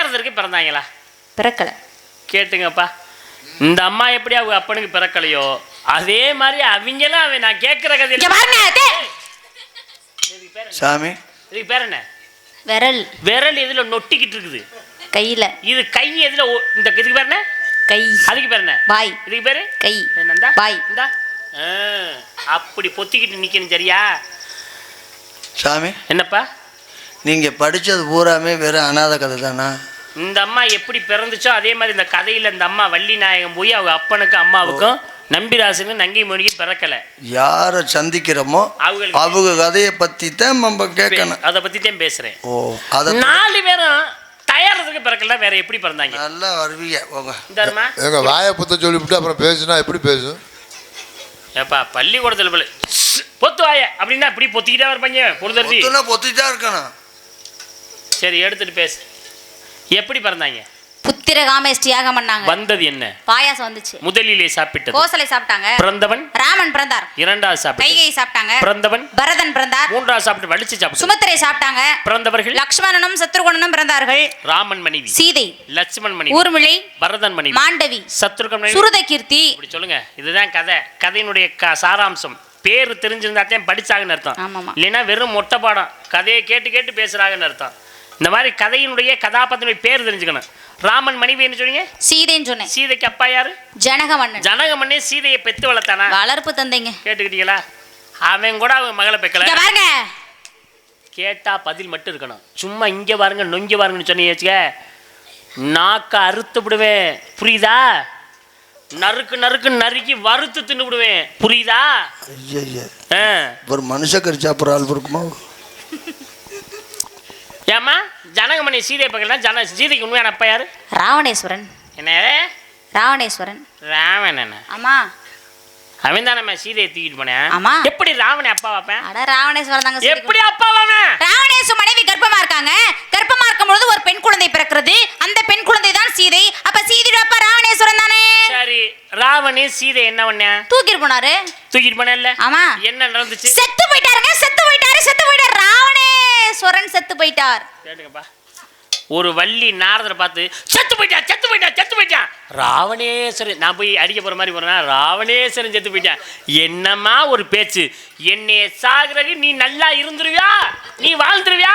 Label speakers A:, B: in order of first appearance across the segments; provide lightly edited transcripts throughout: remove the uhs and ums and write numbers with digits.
A: நாரதருக்கு பிறந்தாங்களா?
B: பிறக்கல.
A: கேட்டுங்கப்பா, இந்த அம்மா எப்படி அவங்க அப்பனுக்கு பிறக்கலையோ அதே மாதிரி அவங்களும் அவன் நான் கேட்கிற கதையில
C: சாமி
A: இதுக்கு பேர் என்ன?
B: விரல்.
A: விரல் எதுல நொட்டிக்கிட்டு இருக்குது?
B: கையில.
A: இது கை எதுல? இந்த இதுக்கு பேர் என்ன?
B: கை.
A: அதுக்கு பேர் என்ன?
B: வாய்.
A: இதுக்கு பேரு
B: கை.
A: என்னண்டா?
B: வாய்.
A: இந்தா அப்படி பொத்திக்கிட்டு நிக்கணும், சரியா?
C: சாமி
A: என்னப்பா
C: நீங்க படிச்சது பூராமே வெறும் அநாத கதை தானா?
A: இந்த அம்மா எப்படி பிறந்துச்சோ அதே மாதிரி இந்த கதையில இந்த அம்மா வள்ளி நாயகம் போய் அவங்க அப்பனுக்கும் அம்மாவுக்கும் நம்பிராசனும் நங்கை மொழிக்கு பிறக்கல.
C: யாரை சந்திக்கிறோமோ அவங்க கதையை பத்தி தான் நம்ம கேட்கணும்.
A: அதை பத்தி தான் பேசுறேன்.
C: ஓ, அத
A: 4 பேரும் தயாரத்துக்கு பிறக்கல, வேற எப்படி பிறந்தாங்க?
C: நல்லா வருவீங்க போங்க.
A: தர்மா
D: எங்க வாயை புத்த சொல்லிவிட்டு அப்புறம் பேசுனா எப்படி பேசும்?
A: ஏப்பா பள்ளிக்கூடத்தில் பொத்து வாய அப்படின்னா இப்படி பொத்திக்கிட்டே இருப்பாங்க பொழுது
C: பொத்திட்டா இருக்கணும்.
A: சரி எடுத்துட்டு பேசு. எப்படி பிறந்தாங்க?
B: புத்திர காமேஷ்டி யாகம் பண்ணாங்க.
A: வந்தது என்ன?
B: பாயாசம் வந்துச்சு.
A: முதலிலே சாப்பிட்டது
B: கோசலை சாப்பிட்டாங்க.
A: பிறந்தவன்
B: ராமன் பிறந்தார்.
A: இரண்டாவது சாப்பிட்டு
B: கைகை சாப்பிட்டாங்க.
A: பிறந்தவன்
B: பரதன் பிறந்தார்.
A: மூன்றாவது சாப்பிட்டு வலிச்சு சாப்பிட்டு
B: சுமத்திரை சாப்பிட்டாங்க.
A: பிறந்தவர்கள்
B: லக்ஷ்மணனும் சத்ருகனும் பிறந்தார்கள்.
A: ராமன் மனைவி
B: சீதை,
A: லட்சுமணன் மனைவி,
B: ஊர்மிளை,
A: பரதன் மனைவி,
B: மாண்டவி,
A: சத்ருகன் மனைவி,
B: சுருதகீர்த்தி.
A: இப்படி சொல்லுங்க. இதுதான் கதை. கதையினுடைய சாராம்சம். பேரு தெரிஞ்சிருந்தாத்தையும் படிச்சாங்கன்னு அர்த்தம். இல்லைன்னா வெறும் மொட்டை பாடம் கதையை கேட்டு கேட்டு பேசுறாங்கன்னு அர்த்தம். இந்த மாதிரி கதையினுடைய கதாபாத்திரனுடைய பேர் தெரிஞ்சுக்கணும். ராமன் மனைவி என்ன சொன்னீங்க?
B: சீதைன்னு சொன்னேன்.
A: சீதைக்கு அப்பா யாரு?
B: ஜனகமன்னன்.
A: ஜனகமன்னே சீதையை பெத்து வளர்த்தானா?
B: வளர்ப்பு தந்தைங்க.
A: கேட்டுக்கிட்டீங்களா? அவன் கூட அவன் மகளை பெக்கல.
B: பாருங்க,
A: கேட்டா பதில் மட்டும் இருக்கணும். சும்மா இங்க பாருங்க நொங்க பாருங்கன்னு சொன்னீங்க நாக்க அறுத்து விடுவேன், புரியுதா? நறுக்கு நறுக்கு நறுக்கி வறுத்து தின்னு விடுவேன், புரியுதா?
C: ஒரு மனுஷ கறி சாப்பிட்ற ஆள் இருக்குமா?
A: ஏமா ஜனகமணி சீதையை பக்கல சீதைக்கு உண்மையான அப்பா யாரு?
B: ராவணேஸ்வரன்.
A: என்ன?
B: ராவணேஸ்வரன்.
A: ராவணன்.
B: ஆமா,
A: அவன் தான் நம்ம சீதையை தூக்கிட்டு போனேன்.
B: ஆமா.
A: எப்படி ராவணன் அப்பா வைப்பேன்?
B: அட ராவணேஸ்வரன் தாங்க.
A: எப்படி அப்பா வாவன்?
B: ராவணேஸ்வரன் மனைவி கர்ப்பமா இருக்காங்க. கர்ப்பமா இருக்கும் பொழுது ஒரு பெண் குழந்தை பிறக்கிறது. அந்த பெண் குழந்தை தான் சீதை. அப்ப சீதையோட அப்பா ராவணேஸ்வரன் தானே? சரி,
A: ராவணே சீதை என்ன பண்ண?
B: தூக்கிட்டு போனாரு.
A: தூக்கிட்டு போனல?
B: ஆமா.
A: என்ன நடந்துச்சு?
B: செத்து போயிட்டாருங்க. செத்து போயிட்டாரு. செத்து போயிட்டார். ராவணேஸ்வரன் செத்து போயிட்டார்.
A: கேளுங்கப்பா. ஒரு வள்ளி நாரதரை பார்த்து செத்து போயிட்டான் செத்து போயிட்டான் செத்து போயிட்டான் ராவணேஸ்வரன். நான் போய் அடிக்க போற மாதிரி போறேன். ராவணேஸ்வரன் செத்து போயிட்டான். என்னம்மா ஒரு பேச்சு? என்னைய சாகுறகு நீ நல்லா இருந்துருவியா? நீ வாழ்ந்துருவியா?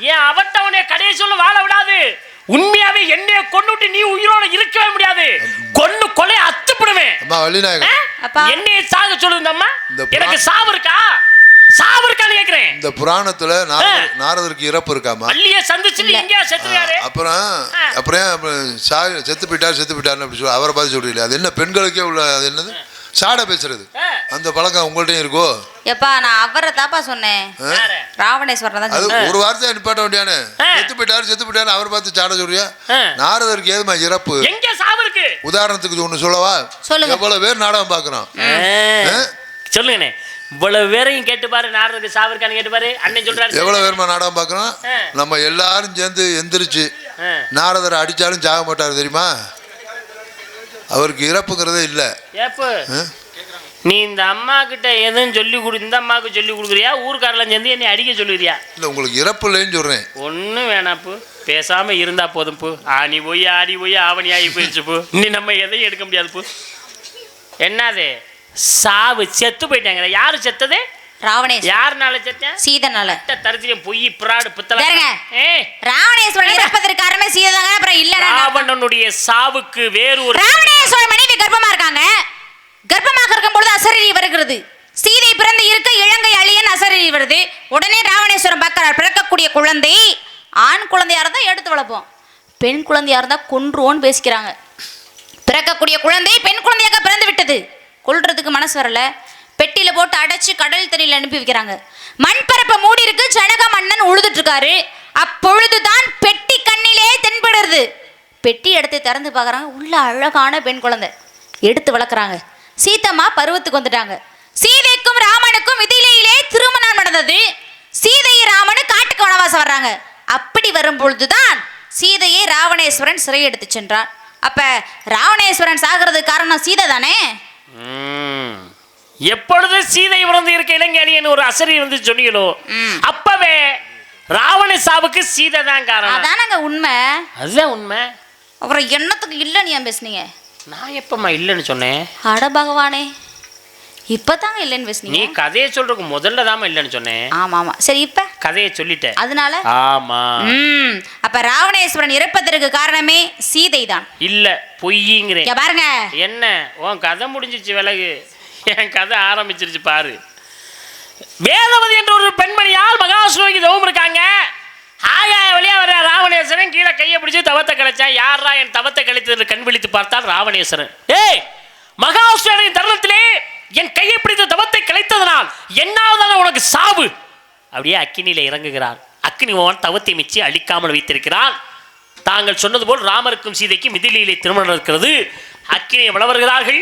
A: ஏன் அவட்டவனே கடைசியில வாழ விடாது. உண்மையாவே என்னைய கொன்னுட்டு நீ உயிரோட இருக்கவே முடியாது. கொன்னு கொலை அத்துப்படுவேன். என்னைய சாக சொல்லுங்க அம்மா. எனக்கு சாவு இருக்கா? சாவு இருக்கான்னு கேக்குறேன்.
D: இந்த புராணத்துல நாரதருக்கு இறப்பு இருக்காமா?
A: வள்ளியை சந்திச்சுட்டு இங்க செத்துறாரு.
D: அப்புறம் செத்து போயிட்டாருன்னு அப்படி சொல்லி அவரை பார்த்து சொல்றீங்களா? அது என்ன பெண்களுக்கே உள்ள அது என்னது சாட பேசுறது? அந்த பழக்கம் உங்கள்கிட்ட இருக்கோ?
B: எப்பா நான் அவரை தாப்பா சொன்னேன். ராவணேஸ்வரன் தான்.
D: அது ஒரு வார்த்தை நிப்பாட்ட வேண்டியானே. செத்து போயிட்டாரு அவர் பார்த்து சாட சொல்றியா? நாரதருக்கு ஏதுமா இறப்பு?
A: எங்க சாவு இருக்கு?
D: உதாரணத்துக்கு ஒண்ணு சொல்லவா? எவ்வளவு பேர் நாடகம் பாக்குறோம்
A: சொல்லுங்கண்ணே. இவ்வளவு பேரையும் கேட்டு பாரு. நாரதருக்கு சாவு இருக்கான்னு கேட்டு பாரு. அண்ணன் சொல்றாரு
D: எவ்வளவு பேருமா நாடகம் பாக்குறோம். நம்ம எல்லாரும் சேர்ந்து எந்திரிச்சு நாரதரை அடிச்சாலும் சாக மாட்டாரு தெரியுமா? அவருக்கு இறப்புங்கிறதே இல்ல.
A: நீ இந்த அம்மா கிட்ட எதுவும் சொல்லி கொடு. இந்த அம்மாவுக்கு சொல்லி கொடுக்குறியா? ஊருக்காரெல்லாம் சேர்ந்து என்னை அடிக்க சொல்லுறியா?
D: இல்ல உங்களுக்கு இறப்பு இல்லைன்னு சொல்றேன்.
A: ஒன்னும் வேணாப்பு, பேசாம இருந்தா போதும் போ. ஆடி போய் ஆவணி ஆகி போயிடுச்சு போ. இன்னும் நம்ம எதையும் எடுக்க முடியாது போ. என்னது சாவு? செத்து போயிட்டாங்க. யாரு செத்தது?
B: ராவணேஸ்வரன்.
A: யாருனால செத்தேன்?
B: சீதனால.
A: தரித்திரம் பொய் பிராடு பித்தள.
B: ராவணேஸ்வரன் இறப்பதற்கு காரணமே சீதைதாங்க. அப்புறம் இல்ல
A: ராவணனுடைய சாவுக்கு வேறு ஒரு
B: ராவணேஸ்வரன் மனைவி கர்ப்பமா இருக்காங்க. கர்ப்பமாக இருக்கும் பொழுது அசரீரி வருகிறது. சீதை பிறந்து இருக்க இலங்கை அழியன் அசரீரி வருது. உடனே ராவணேஸ்வரன் பார்க்கிறார். பிறக்கக்கூடிய குழந்தை ஆண் குழந்தையா இருந்தா எடுத்து வளர்ப்போம், பெண் குழந்தையா இருந்தா கொன்றுவோன்னு பேசிக்கிறாங்க. பிறக்கக்கூடிய குழந்தை பெண் குழந்தையாக பிறந்து விட்டது. கொல்றதுக்கு மனசு வரல. பெட்டியில போட்டு அடைச்சு கடல் தண்ணியில் அனுப்பி வைக்கிறாங்க. மண்பரப்ப மூடி இருக்கு. ஜனக மன்னன் உழுதுட்டு இருக்காரு. அப்பொழுதுதான் பெட்டி கண்ணிலே தென்படுறது. பெட்டி எடுத்து திறந்து பார்க்குறாங்க. உள்ள அழகான பெண் குழந்தை. எடுத்து வளர்க்குறாங்க. சீதம்மா பருவத்துக்கு வந்துட்டாங்க. சீதைக்கும் ராமனுக்கும் இதிலேயே திருமணம் நடந்தது. சீதை ராமனு காட்டுக்கு வனவாசம் வர்றாங்க. அப்படி வரும் பொழுதுதான் சீதையை ராவணேஸ்வரன் சிறை எடுத்து சென்றான். அப்ப ராவணேஸ்வரன் சாகிறது காரணம் சீதை தானே?
A: எப்பொழுது சீதை பிறந்து இருக்க இலங்கை அழியன் ஒரு அசரி வந்து சொன்னீங்களோ அப்பவே ராவண சாவுக்கு சீதை தான் காரணம்.
B: அதானங்க உண்மை.
A: அதுதான் உண்மை.
B: அப்புறம் என்னத்துக்கு இல்லைன்னு ஏன் பேசுனீங்க?
A: நான் எப்பமா இல்லைன்னு சொன்னேன்?
B: அட பகவானே, இப்பதாங்க இல்லைன்னு
A: நீ
B: பேசுனீங்க.
A: கதையை சொல்றதுக்கு முதல்ல தாம இல்லைன்னு சொன்னேன்.
B: ஆமா ஆமா, சரி இப்ப
A: கதையை சொல்லிட்டேன்.
B: அதனால
A: ஆமா.
B: அப்ப ராவணேஸ்வரன் இறப்பதற்கு காரணமே சீதை தான்.
A: இல்ல, பொய்யுங்கிறேன்.
B: இங்க பாருங்க.
A: என்ன உன் கதை முடிஞ்சிச்சு, விலகு. என் கதை ஆரம்பிச்சிருச்சு பாரு. வேதவதி என்ற ஒரு பெண்மணியால் மகாசுரோகி தவம் இருக்காங்க. ஆகாய வழியா வர ராவணேஸ்வரன் கீழே கையை பிடிச்சி தவத்தை கலைச்சான். யாரா என் தவத்தை கழித்து கண் விழித்து பார்த்தால் ராவணேஸ்வரன். ஏய், மகாசுரனின் தருணத்திலே என் கையை பிடித்த தவத்தை கலைத்ததனால் என்னாவதான உனக்கு சாவு. அப்படியே அக்கினியில இறங்குகிறார். அக்கினி பகவான் தவத்தை மிச்சி அழிக்காமல் வைத்திருக்கிறான். தாங்கள் சொன்னது போல் ராமருக்கும் சீதைக்கும் மிதிலையிலே திருமணம் இருக்கிறது. அக்கினியை வளர்கிறார்கள்.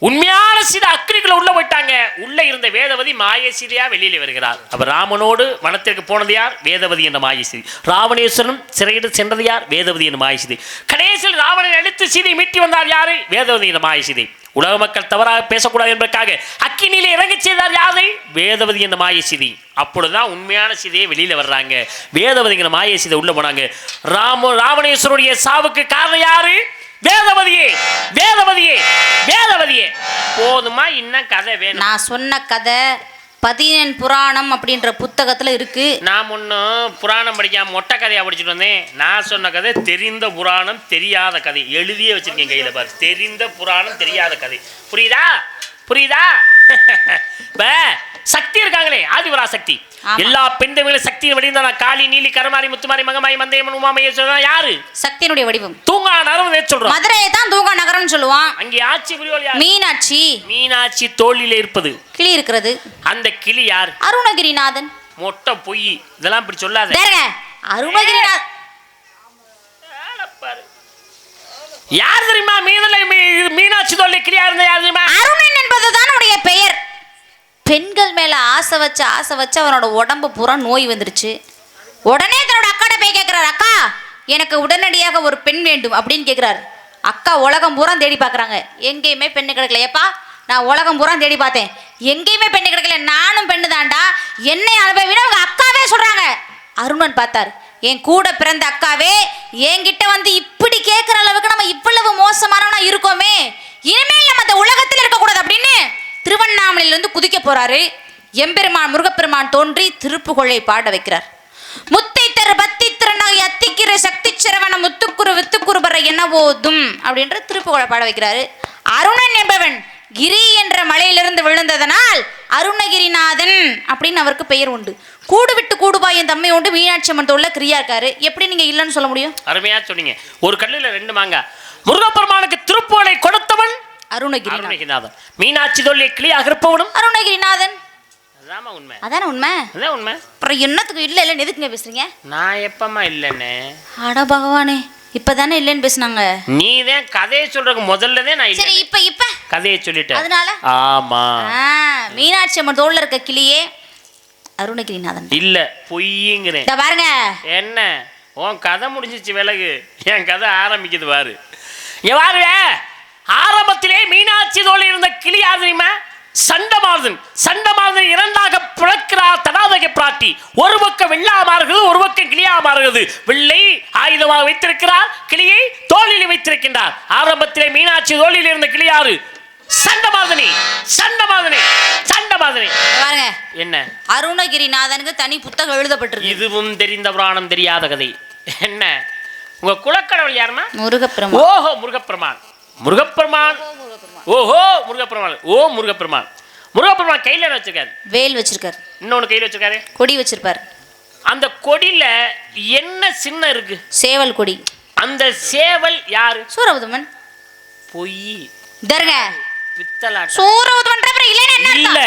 A: உண்மையான சீதை அக்கினிக்குள்ள உள்ள போயிட்டாங்க. உள்ள இருந்த வேதவதி மாய சீதையா வெளியில வருகிறார். அப்ப ராமனோடு வனத்திற்கு போனது யார்? வேதவதி என்ற மாய சீதை. ராவணேஸ்வரன் சிறையிட்டு சென்றது யார்? வேதவதி என்ற மாய சீதை. கடைசியில் ராவணனை அழித்து சீதை மீட்டி வந்தார் யாரு? வேதவதி என்ற மாய சீதை. உலக மக்கள் தவறாக பேசக்கூடாது என்பதற்காக அக்கினியிலே இறங்கி செய்தார் யாரை? வேதவதி என்ற மாய சீதை. அப்பொழுதுதான் உண்மையான சீதையை வெளியில வர்றாங்க. வேதவதிங்கிற மாய சீதை உள்ள போனாங்க. ராவணேஸ்வருடைய சாவுக்கு காரணம் யாரு? வேதவதியே, வேதவதியே, வேதவதியே. போதுமா? இன்னும் கதை வேணும்?
B: நான் சொன்ன கதை 14 புராணம் அப்படின்ற புத்தகத்துல இருக்கு.
A: நான் ஒன்றும் புராணம் படிக்காம மொட்டை கதையா படிச்சுட்டு வந்தேன். நான் சொன்ன கதை தெரிந்த புராணம் தெரியாத கதை. எழுதியே வச்சிருக்கேன் கையில பாரு. தெரிந்த புராணம் தெரியாத கதை. புரியுதா? புரியுதா? இப்ப சக்தி இருக்காங்களே, ஆதிவரா சக்தி. எல்லா பெண்களும் சக்தியின் வடிவம். காளி, நீலி, கருமாரி, முத்துமாரி, மகமாரி, மந்தையம்மன், உமாமையை சொல்றான் யாரு?
B: சக்தியினுடைய வடிவம்.
A: தூங்கா நகரம் சொல்றோம்.
B: மதுரையை தான் தூங்கா நகரம்னு சொல்லுவான்.
A: அங்கே ஆட்சி புரிவாள் யார்?
B: மீனாட்சி.
A: மீனாட்சி தோளில இருப்பது
B: கிளி இருக்கிறது.
A: அந்த கிளி யார்?
B: அருணகிரிநாதன்.
A: மொட்டை பொய். இதெல்லாம் இப்படி சொல்லாத.
B: அருணகிரிநாதன்
A: யார் தெரியுமா? மீனாட்சி தோளில கிளியா இருந்த யார் தெரியுமா?
B: அருணன் என்பதுதான் உடைய பெயர். பெண்கள் மேல ஆசை வச்சு அவனோட உடம்பு பூரா நோய் வந்துருச்சு. உடனே தன்னோட அக்காட்ட போய் கேட்கிறார், அக்கா எனக்கு உடனடியாக ஒரு பெண் வேண்டும் அப்படின்னு கேட்கிறாரு. அக்கா உலகம் பூரா தேடி பார்க்குறாங்க, எங்கேயுமே பெண்ணு கிடைக்கல. ஏப்பா நான் உலகம் பூரா தேடி பார்த்தேன், எங்கேயுமே பெண்ணு கிடைக்கல, நானும் பெண்ணு தாண்டா, என்னை அனுபவினா அவங்க அக்காவே சொல்றாங்க. அருணன் பார்த்தார், என் கூட பிறந்த அக்காவே என்கிட்ட வந்து இப்படி கேட்குற அளவுக்கு நம்ம இவ்வளவு மோசமானவனா இருக்கோமே, இனிமேல் நம்ம அந்த உலகத்தில் இருக்கக்கூடாது அப்படின்னு திருவண்ணாமலையிலிருந்து குதிக்க போறாரு. எம்பெருமான் முருகப்பெருமான் தோன்றி திருப்புகழை பாட வைக்கிறார். முத்தை தரு பத்தி திறனாகி அத்திக்கிற சக்தி சிரவண முத்துக்குரு வித்துக்குரு பற என்ன போதும் அப்படின்ற திருப்புகழை பாட வைக்கிறாரு. அருணன் என்பவன் கிரி என்ற மலையிலிருந்து விழுந்ததனால் அருணகிரிநாதன் அப்படின்னு அவருக்கு பெயர் உண்டு. கூடு விட்டு கூடுபாயும் தம்மை உண்டு மீனாட்சி அம்மன் தோல்ல கிரியா இருக்காரு. எப்படி நீங்க இல்லைன்னு சொல்ல முடியும்?
A: அருமையா சொன்னீங்க. ஒரு கல்லுல 2 மாங்கா. முருகப்பெருமானுக்கு திருப்புகழை கொடுத்தவன் அருணகிரிநாதன். மீனாட்சி தோல்லை கிளியாக இருப்பவனும் அருணகிரிநாதன். அதான உண்மை. அதான உண்மை. அதான் உண்மை. அப்புறம் என்னத்துக்கு இல்ல இல்லன்னு எதுக்குங்க பேசுறீங்க? நான் எப்பமா இல்லன்னு? அட பகவானே, இப்பதானே இல்லன்னு பேசுனாங்க. நீ தான் கதையை சொல்றதுக்கு முதல்லதே நான் இல்ல. சரி இப்ப கதையை சொல்லிட்டேன். அதனால ஆமா. மீனாட்சி அம்மன் தோல்ல இருக்க கிளியே அருணகிரிநாதன் இல்ல, பொய்யுங்கிறேன். இத பாருங்க. என்ன உன் கதை முடிஞ்சிச்சு, விலகு. என் கதை ஆரம்பிக்குது பாரு. இங்க பாருங்க. ஆரம்பத்திலே மீனாட்சி தோல் இருந்த கிளி யார் தெரியுமா? சண்டமார்தன். சண்டமார்தன் 2ஆக பிளக்கிறார் தடாதகை பிராட்டி. ஒரு பக்கம் வெள்ளா மாறுகிறது, ஒரு பக்கம் கிளியா மாறுகிறது. வெள்ளை ஆயுதமாக வைத்திருக்கிறார், கிளியை தோளில் வைத்திருக்கின்றார். ஆரம்பத்திலே மீனாட்சி தோளில் இருந்த கிளி யாரு? சண்டமார்தனி. சண்டமார்தனி. சண்டமார்தனி. பாருங்க. என்ன? அருணகிரிநாதனுக்கு தனி புத்தகம் எழுதப்பட்டிருக்கு. இதுவும் தெரிந்த புராணம் தெரியாத கதை. என்ன உங்க குலக்கடவுள் யாருமா? முருகப்பெருமான். ஓஹோ, முருகப்பெருமான். முருகப்பெருமான். ஓஹோ, முருகப்பெருமான். ஓ முருகப்பெருமான். முருகப்பெருமான் கையில என்ன வச்சிருக்காரு? வேல் வச்சிருக்காரு. இன்னொன்னு கையில வச்சிருக்காரு, கொடி வச்சிருப்பாரு. அந்த கொடியில என்ன சின்னம் இருக்கு? சேவல் கொடி. அந்த சேவல் யாரு? சூரபதுமன். பொய். தர்க பித்தலாட்டம். சூரபதுமன் இல்ல,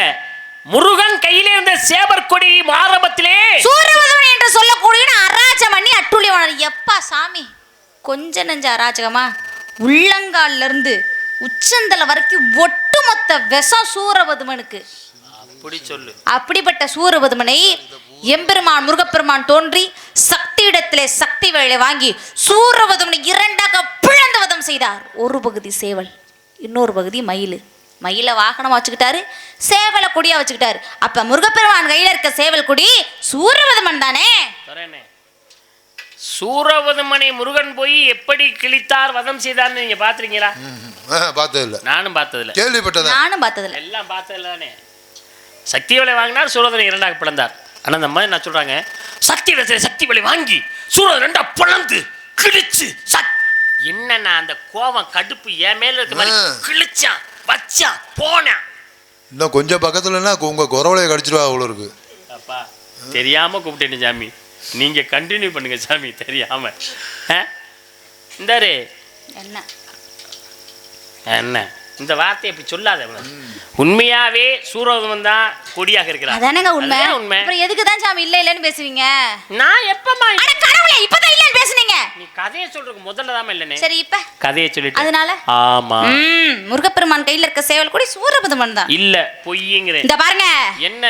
A: முருகன் கையில இருந்த சேவர் கொடி ஆரம்பத்திலே சூரபதுமன் என்று சொல்லக்கூடிய அராஜகம் பண்ணி அட்டுழியவன். எப்பா சாமி, கொஞ்ச நெஞ்ச அராஜகமா? உள்ளங்கால்ல இருந்து உச்சந்தல வரைக்கும் ஒட்டுமொத்த விஷம் சூரபதுமனுக்கு. அப்படி சொல்லு. அப்படிப்பட்ட சூரபதுமனை எம்பெருமான் முருகப்பெருமான் தோன்றி சக்தி இடத்திலே சக்தி வேலை வாங்கி சூரபதுமனை 2ஆக பிளந்து வதம் செய்தார். ஒரு பகுதி சேவல், இன்னொரு பகுதி மயில்.
B: மயில வாகனமா வச்சுக்கிட்டாரு, சேவலை கொடியா வச்சுக்கிட்டாரு. அப்ப முருகப்பெருமான் கையில இருக்க சேவல் கொடி சூரபதமன் தானே.
A: சூரபதமனை முருகன் போய் எப்படி கிழித்தார், வதம் செய்தார்னு நீங்க பாத்துறீங்களா?
D: பார்த்தது இல்லை.
A: நானும் பார்த்ததில்ல.
D: கேள்விப்பட்டதா?
B: நானும் பார்த்ததில்ல.
A: எல்லாம் பார்த்ததில்ல தானே. சக்தி வலை வாங்கினார், சூரபதனை இரண்டாக பிளந்தார். ஆனா இந்த மாதிரி நான் சொல்றாங்க, சக்தி வலை வாங்கி சூரபதன் ரெண்டா பிளந்து கிழிச்சு என்னன்னா அந்த கோவம் கடுப்பு என் மேல இருக்க மாதிரி கிழிச்சான் வச்சான் போனான்.
D: இன்னும் கொஞ்சம் பக்கத்துலன்னா உங்க குறவலையை கடிச்சிருவா அவ்வளோ இருக்கு.
A: அப்பா தெரியாம கூப்பிட்டேன் சாமி, நீங்க கண்டினியூ பண்ணுங்க சாமி. தெரியாம இந்தாரு
B: என்ன
A: என்ன இந்த வார்த்தை அப்படி சொல்லாத. உண்மையாவே சூரபதமன் தான் கொடியாக இருக்கிறார்.
B: அதானங்க உண்மை.
A: உண்மை.
B: அப்புறம் எதுக்கு தான் சாமி இல்ல இல்லன்னு பேசுவீங்க?
A: நான் எப்பமா
B: அட கடவுளே, இப்பதான் இல்லன்னு பேசுனீங்க.
A: நீ கதையை சொல்றதுக்கு முதல்ல தான் இல்லனே.
B: சரி இப்ப
A: கதையை சொல்லிட்டு.
B: அதனால
A: ஆமா
B: முருகப்பெருமான் கையில இருக்க சேவல் கொடி சூரபதமன் தான்.
A: இல்ல பொய்யுங்கறேன்.
B: இந்த பாருங்க,
A: என்ன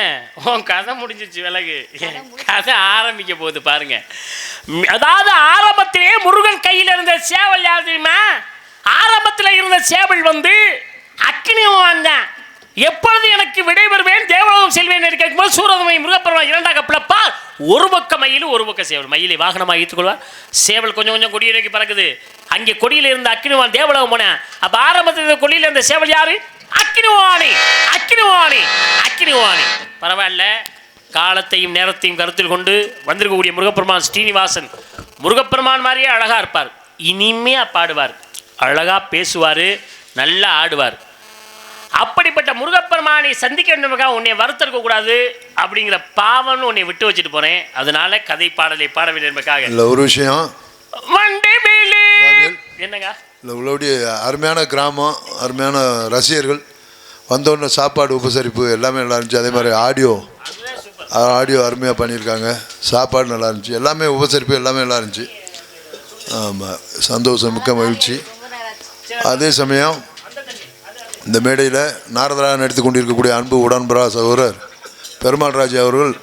A: உன் கதை முடிஞ்சிச்சு விலகு. கதை ஆரம்பிக்க போகுது பாருங்க. அதாவது ஆரம்பத்திலே முருகன் கையில இருந்த சேவல் யார் தெரியுமா? ஆரம்பத்தில் இருந்த சேவல் வந்து அக்னிவான் தான். எப்பொழுது எனக்கு விடைபெறுவேன், தேவலோகம் செல்வேன் என்று கேட்கும்போது சூரபதமனை முருகப்பெருமான் இரண்டாக பிளப்பார். ஒரு பக்க மயில், ஒரு பக்க சேவல். மயிலை வாகனமாக ஈர்த்துக்கொள்வார். சேவல் கொஞ்சம் கொஞ்சம் கொடியை நோக்கி பறக்குது. அங்கே கொடியில் இருந்த அக்னிவான் தேவலோகம் போன. அப்ப ஆரம்பத்தில் இருந்த கொடியில் இருந்த சேவல் யாரு? அக்னிவாணி. அக்னிவாணி அக்னிவாணி. பரவாயில்ல, காலத்தையும் நேரத்தையும் கருத்தில் கொண்டு வந்திருக்கக்கூடிய முருகப்பெருமான் ஸ்ரீனிவாசன் முருகப்பெருமான் மாதிரியே அழகா இருப்பார். இனிமையா பாடுவார், அழகா பேசுவார், நல்லா ஆடுவார். அப்படிப்பட்ட முருகப்பெருமானை சந்திக்க வேண்டுமென்றால் உன்னை வருத்தருக்க கூடாது அப்படிங்கிற பாவம்னு உன்னை விட்டு வச்சுட்டு போறேன். அதனால கதை பாடலை பாட வேண்டும் என்பதற்காக.
D: இல்லை ஒரு விஷயம்
A: என்னங்க
D: இல்லை, உள்ளபடி அருமையான கிராமம், அருமையான ரசிகர்கள் வந்தோடனே சாப்பாடு உபசரிப்பு எல்லாமே நல்லா இருந்துச்சு. அதே மாதிரி ஆடியோ அருமையாக பண்ணியிருக்காங்க. சாப்பாடு நல்லா இருந்துச்சு, எல்லாமே உபசரிப்பு எல்லாமே நல்லா இருந்துச்சு. ஆமாம், சந்தோஷம், மிக்க மகிழ்ச்சி. அதே சமயம் இந்த மேடையில் நாரதராக நடித்து கொண்டிருக்கக்கூடிய அன்பு உடன்பரா சகோதரர் பெருமாள் ராஜ் அவர்கள்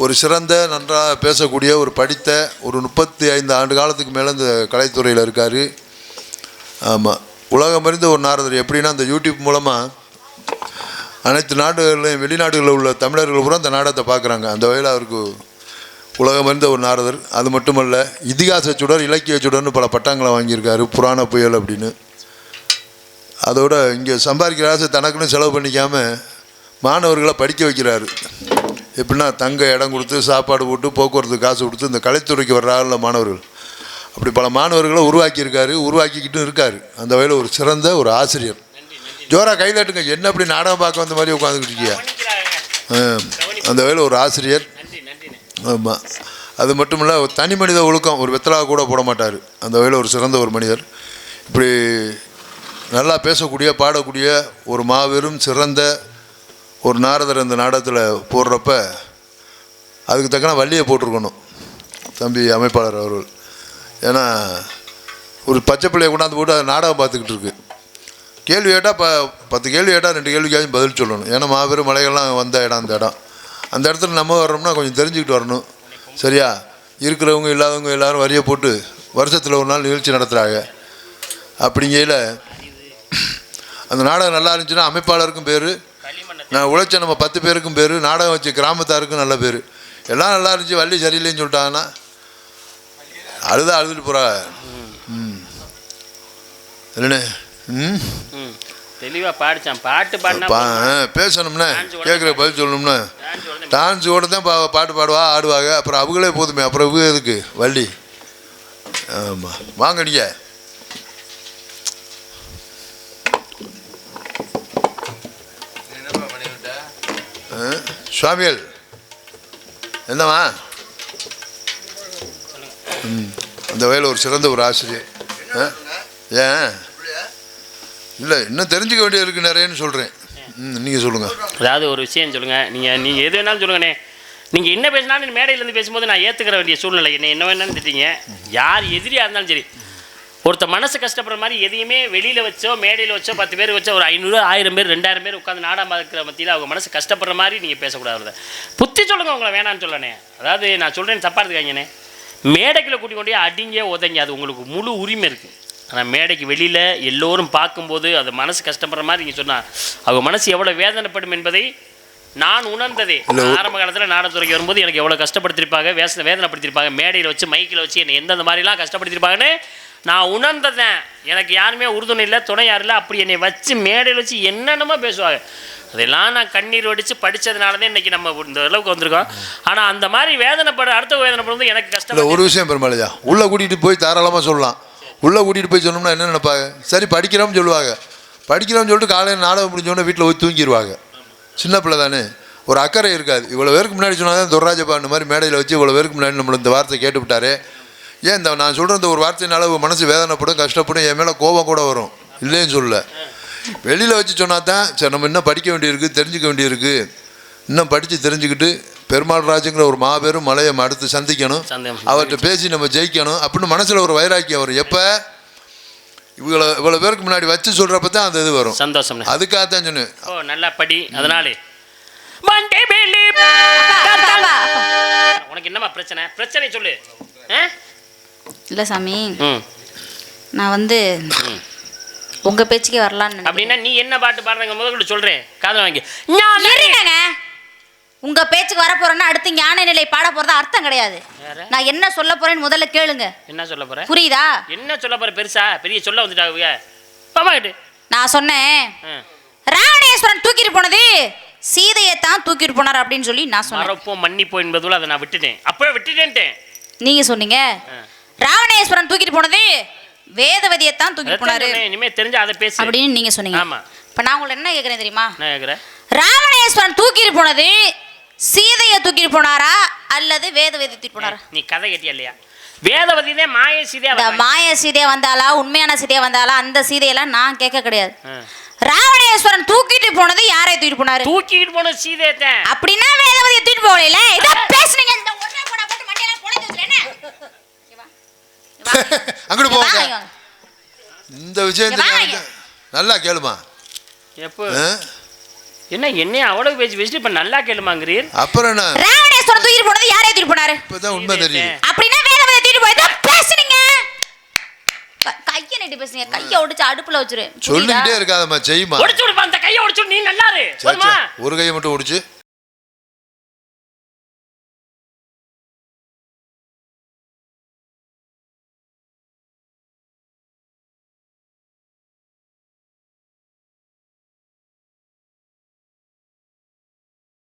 D: ஒரு சிறந்த நன்றாக பேசக்கூடிய ஒரு படித்த ஒரு 35 ஆண்டு காலத்துக்கு மேலே இந்த கலைத்துறையில் இருக்கார். ஆமாம், உலகம் அறிந்த ஒரு நாரதர். எப்படின்னா இந்த யூடியூப் மூலமாக அனைத்து நாடுகளிலும் வெளிநாடுகளில் உள்ள தமிழர்கள் பூரா அந்த நாடகத்தை பார்க்குறாங்க. அந்த வகையில் அவருக்கு உலகம் அறிந்த ஒரு நாரதர். அது மட்டுமல்ல, இதிகாச சுடர், இலக்கிய சுடர்னு பல பட்டங்களை வாங்கியிருக்காரு. புராண புயல் அப்படின்னு. அதோட இங்கே சம்பாதிக்கிற ஆசை தனக்குன்னு செலவு பண்ணிக்காமல் மாணவர்களை படிக்க வைக்கிறாரு. எப்படின்னா தங்க இடம் கொடுத்து, சாப்பாடு போட்டு, போக்குவரத்து காசு கொடுத்து இந்த கலைத்துறைக்கு வர்றாங்கல்ல மாணவர்கள், அப்படி பல மாணவர்களை உருவாக்கியிருக்காரு, உருவாக்கிக்கிட்டும் இருக்கார். அந்த வகையில் ஒரு சிறந்த ஒரு ஆசிரியர். ஜோரா கைதட்டுங்க. என்ன அப்படி நாடகம் பார்க்க வந்த மாதிரி உட்காந்துக்கிட்டு இருக்கியா? அந்த வகையில் ஒரு ஆசிரியர். ஆமாம், அது மட்டும் இல்லை, ஒரு தனி மனித ஒழுக்கம், ஒரு வெத்தலாக கூட போட மாட்டார். அந்த வகையில் ஒரு சிறந்த ஒரு மனிதர். இப்படி நல்லா பேசக்கூடிய, பாடக்கூடிய ஒரு மாபெரும் சிறந்த ஒரு நாரதர் இந்த நாடகத்தில் போடுறப்ப அதுக்கு தக்கன வள்ளியை போட்டிருக்கணும் தம்பி அமைப்பாளர் அவர்கள். ஏன்னா ஒரு பச்சை பிள்ளையை கொண்டாந்து போட்டு அது நாடகம் பார்த்துக்கிட்டு இருக்கு. கேள்வி கேட்டால் 10 கேள்வி கேட்டால் 2 கேள்விக்காச்சும் பதில் சொல்லணும். ஏன்னா மாபெரும் மலைகள்லாம் வந்த இடம் அந்த இடத்துல நம்ம வர்றோம்னா கொஞ்சம் தெரிஞ்சுக்கிட்டு வரணும். சரியா? இருக்கிறவங்க இல்லாதவங்க எல்லோரும் வரியை போட்டு வருஷத்தில் ஒரு நாள் நிகழ்ச்சி நடத்துகிறாங்க. அப்படிங்கையில் அந்த நாடகம் நல்லா இருந்துச்சுன்னா அமைப்பாளருக்கும் பேர், நான் உழைச்ச நம்ம 10 பேருக்கும் பேர், நாடகம் வச்சு கிராமத்தாருக்கும் நல்ல பேர். எல்லாம் நல்லா இருந்துச்சு, வள்ளி சரியில்லைன்னு சொல்லிட்டாங்கன்னா அழுதுட்டு போகிறா. இல்லைண்ணே
A: தெளிவாக பாடிச்சான். பாட்டு பாடினா
D: பேசணும்னா கேட்குற பதில் சொல்லணும்னா டான்ஸ் கூட தான் பாட்டு பாடுவா, ஆடுவாங்க. அப்புறம் அவங்களே போதுமே, அப்புறம் இவங்க எதுக்கு வள்ளி? ஆமாம், வாங்க நீங்கள். சுவாமிகள் என்னவா? அந்த வகையில் ஒரு சிறந்த ஒரு ஆசிரியர். ஏன் இல்லை, இன்னும் தெரிஞ்சுக்க வேண்டியது இருக்குது நிறையன்னு சொல்கிறேன். நீங்கள் சொல்லுங்கள்.
A: அதாவது ஒரு விஷயம் சொல்லுங்கள். நீங்கள் எது வேணாலும் சொல்லுங்கண்ணே. நீங்கள் என்ன பேசினாலும் மேடையிலேருந்து பேசும்போது நான் ஏற்றுக்கிற வேண்டிய சூழ்நிலை. என்ன வேணாலும் திட்டீங்க, யார் எதிரியாக இருந்தாலும் சரி. ஒருத்த மனசு கஷ்டப்படுற மாதிரி எதையுமே வெளியில் வச்சோ மேடையில் வச்சோ 10 பேர் வச்சோ ஒரு 500 1000 பேர் 2000 பேர் உட்காந்து நாடகம் பார்க்குற மத்தியில் அவங்க மனசு கஷ்டப்படுற மாதிரி நீங்கள் பேசக்கூடாது. புத்தி சொல்லுங்கள், உங்களை வேணான்னு சொல்லணே. அதாவது நான் சொல்கிறேன், தப்பாக இருக்காங்கண்ணே. மேடைக்குள்ளே கூட்டி கொண்டே அடிங்க உதங்க, அது உங்களுக்கு முழு உரிமை இருக்குது. ஆனால் மேடைக்கு வெளியில் எல்லோரும் பார்க்கும்போது அது மனசு கஷ்டப்படுற மாதிரி நீங்கள் சொன்னா அவங்க மனசு எவ்வளோ வேதனைப்படும் என்பதை நான் உணர்ந்ததே. ஆரம்ப காலத்தில் நாடகத்துறைக்கு வரும்போது எனக்கு எவ்வளோ கஷ்டப்படுத்திருப்பாங்க, வேதனைப்படுத்திருப்பாங்க, மேடையில் வச்சு மைக்கில் வச்சு என்னை எந்தெந்த மாதிரிலாம் கஷ்டப்படுத்திருப்பாங்கன்னு நான் உணர்ந்ததேன். எனக்கு யாருமே உறுதுணை இல்லை, துணை யாரும் இல்லை. அப்படி என்னை வச்சு மேடையில் வச்சு என்னென்னமோ பேசுவாங்க. அதெல்லாம் நான் கண்ணீர் வடித்து படித்ததுனால தான் இன்றைக்கி நம்ம இந்த அளவுக்கு வந்திருக்கோம். ஆனால் அந்த மாதிரி அடுத்த வேதனைப்படும்போது எனக்கு கஷ்டம்.
D: ஒரு விஷயம் பெருமாளையா, உள்ளே கூட்டிகிட்டு போய் தாராளமாக சொல்லலாம். உள்ளே கூட்டிகிட்டு போய் சொன்னோம்னா என்ன நினைப்பாங்க, சரி படிக்கிறோம்னு சொல்லுவாங்க. படிக்கிறோம்னு சொல்லிட்டு காலையில் நாடகம் முடிஞ்சோடனே வீட்டில் போய் தூங்கிடுவாங்க. சின்ன பிள்ளை தானே, ஒரு அக்கறை இருக்காது. இவ்வளோ பேருக்கு முன்னாடி சொன்னால் தான் துர்ராஜப்பா இந்த மாதிரி மேடையில் வச்சு இவ்வளோ பேருக்கு முன்னாடி நம்மளை இந்த வார்த்தை கேட்டு விட்டாரு. ஏன் இந்த நான் சொல்கிற இந்த ஒரு வார்த்தையினால மனசு வேதனைப்படும், கஷ்டப்படும், என் மேலே கோபம் கூட வரும், இல்லைன்னு சொல்ல. வெளியில் வச்சு சொன்னால் தான் சரி நம்ம இன்னும் படிக்க வேண்டியிருக்கு, தெரிஞ்சுக்க வேண்டியிருக்கு. இன்னும் படித்து தெரிஞ்சுக்கிட்டு பெருமாள் ராஜுங்கிற ஒரு மாபெரும் மலையை அடுத்து சந்திக்கணும், அவர்கிட்ட பேசி நம்ம ஜெயிக்கணும் அப்படின்னு மனசில் ஒரு வைராக்கியம் வரும். எப்போ இவ்வளோ பேருக்கு முன்னாடி வச்சு சொல்கிறப்ப தான் அந்த இது வரும், சந்தோஷம். அதுக்காக தான் சொன்னேன்.
A: ஓ நல்லா படி. அதனாலே உனக்கு என்னம்மா பிரச்சனை சொல்லு.
B: இல்லை சாமி, நான் உங்க பேச்சுக்கே வரலான்னு.
A: அப்படின்னா நீ என்ன பாட்டு பாடுறங்க முதல்ல சொல்றேன், காதல் வாங்கி.
B: உங்க பேச்சுக்கு வர போறேன்னா அடுத்து ஞான நிலை பாட போறதா அர்த்தம் கிடையாது. நான் என்ன சொல்ல போறேன்னு முதல்ல கேளுங்க. என்ன சொல்ல போற புரியுதா?
A: என்ன சொல்ல போற? பெரிய சொல்ல வந்துட்டாங்க. பாமா கிட்ட
B: நான் சொன்னேன், ராவணேஸ்வரன் தூக்கிட்டு போனது சீதையை தான் தூக்கிட்டு போனார் அப்படின்னு சொல்லி நான் சொன்னேன்.
A: மறப்போம் மன்னிப்போம் என்பதுல அதை நான் விட்டுட்டேன், அப்பவே விட்டுட்டேன்ட்டேன்.
B: நீங்க சொன்னீங்க ராவணேஸ்வரன் தூக்கிட்டு போனது வேதவதியை தான் தூக்கிட்டு போனாரு,
A: இனிமே தெரிஞ்சா அதை பேசு அப்படின்னு
B: நீங்க சொன்னீங்க. ஆமா. இப்ப நான் உங்களை என்ன கேட்கறேன் தெரியுமா?
A: நான் கேட்கறேன்,
B: ராவணேஸ்வரன் தூக்கிட்டு போனது சீதையை தூக்கிட்டு போனாரா அல்லது வேதவதி தூக்கிட்டு போனாரா?
A: நீ கதை கேட்டியா இல்லையா? வேதவதி தான் மாய சீதையா,
B: மாய சீதையா வந்தாலா உண்மையான சீதையா வந்தாலா அந்த சீதையெல்லாம் நான் கேட்க கிடையாது. ராவணேஸ்வரன் தூக்கிட்டு போனது யாரை தூக்கிட்டு போனாரு?
A: தூக்கிட்டு போனது சீதையை தான்.
B: அப்படின்னா வேதவதியை தூக்கிட்டு போகல. இத பேசுனீங்க இந்த ஒண்ணே போட போட்டு மண்டையெல்லாம் பொளந்து வச்சிரேனே.
D: அங்கடு போங்க. இந்த விஷயத்தை நல்லா கேளுமா.
A: எப்போ என்ன என்னைய அவ்வளவு பேசி பேசிட்டு இப்ப நல்லா கேளுமாங்கிறீர்.
D: அப்புறம் என்ன
B: ராவணேஸ்வரன் தூக்கிட்டு போனது யாரை தூக்கிட்டு போனாரு?
D: இப்பதான் உண்மை தெரியும்.
B: அப்படின்னா வேதவதியை தூக்கிட்டு போய் தான் பேசுனீங்க. கையை நெட்டி பேசுங்க, கையை ஒடிச்சு அடுப்புல வச்சிரு.
D: சொல்லிக்கிட்டே இருக்காதம்மா, செய்யுமா.
A: ஒடிச்சு விடுப்பா அந்த கையை ஒடிச்சு. நீ நல்லா இரு.
D: ஒரு கையை மட்டும் ஒடிச்சு